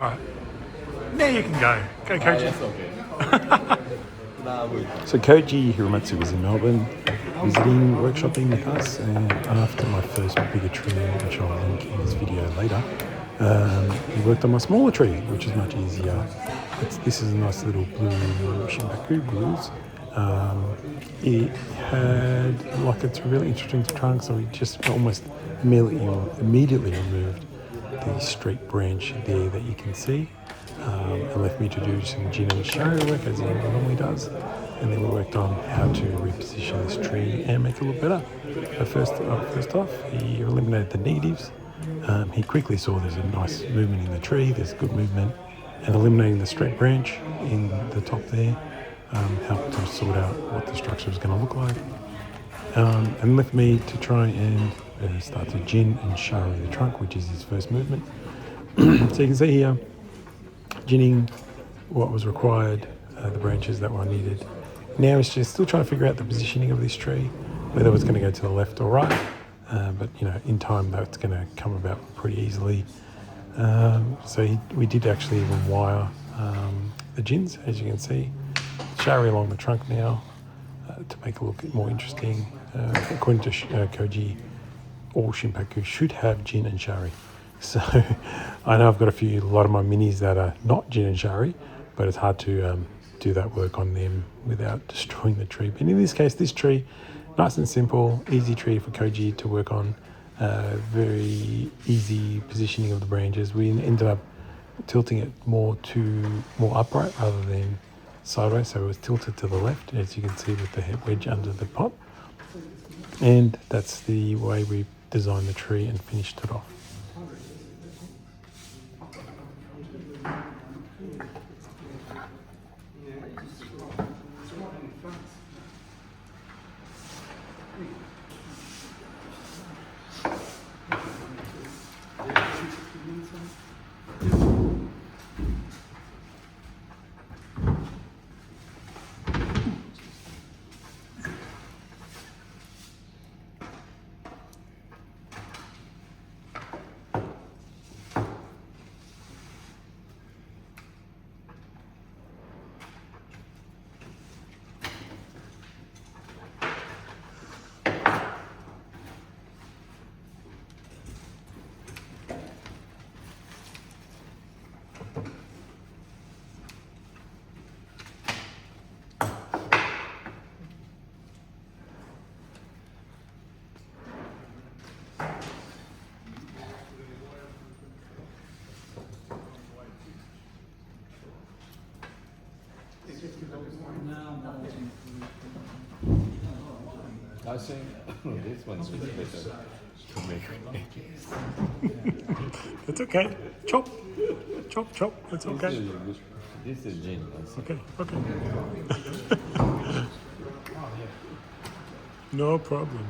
Alright, now you can go. Go, Koji. That's okay. So Koji Hiramatsu was in Melbourne visiting, workshopping with us, and after my first bigger tree, which I'll link in this video later, he worked on my smaller tree, which is much easier. This is a nice little blue shimpaku blues. It had, it's a really interesting trunk, so we just almost immediately removed the straight branch there that you can see, and left me to do some Jin and Shari work as he normally does, and then we worked on how to reposition this tree and make it look better. But first off, he eliminated the negatives. He quickly saw there's a nice movement in the tree, there's good movement, and eliminating the straight branch in the top there helped to sort out what the structure was going to look like, and left me to try and start to Jin and Shari the trunk, which is his first movement. So you can see here, ginning what was required, the branches that were needed. Now it's just still trying to figure out the positioning of this tree, whether it's going to go to the left or right, but in time that's going to come about pretty easily. We did actually even wire the gins, as you can see, Shari along the trunk now, to make it look more interesting. According to Koji, all shimpaku should have Jin and Shari. So I know I've got a lot of my minis that are not Jin and Shari, but it's hard to do that work on them without destroying the tree. But in this case, this tree, nice and simple, easy tree for Koji to work on, very easy positioning of the branches. We ended up tilting it more upright rather than sideways, so it was tilted to the left, as you can see with the head wedge under the pot. And that's the way we designed the tree and finished it off. I think this one's better to make edges. That's okay. Chop. That's okay. This is Jin. Okay. No problem.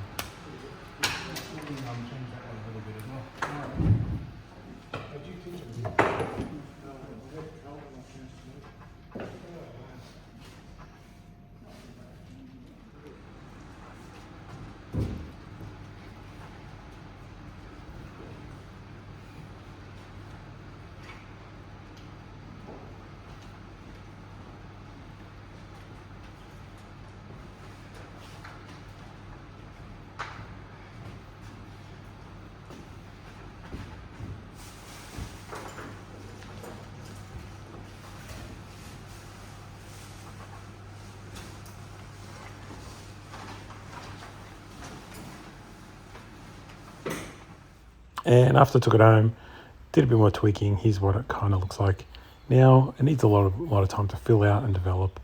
And after I took it home, did a bit more tweaking. Here's what it kind of looks like now. It needs a lot of time to fill out and develop,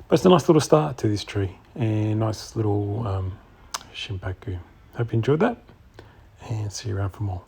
but it's a nice little start to this tree and nice little shimpaku. Hope you enjoyed that, and see you around for more.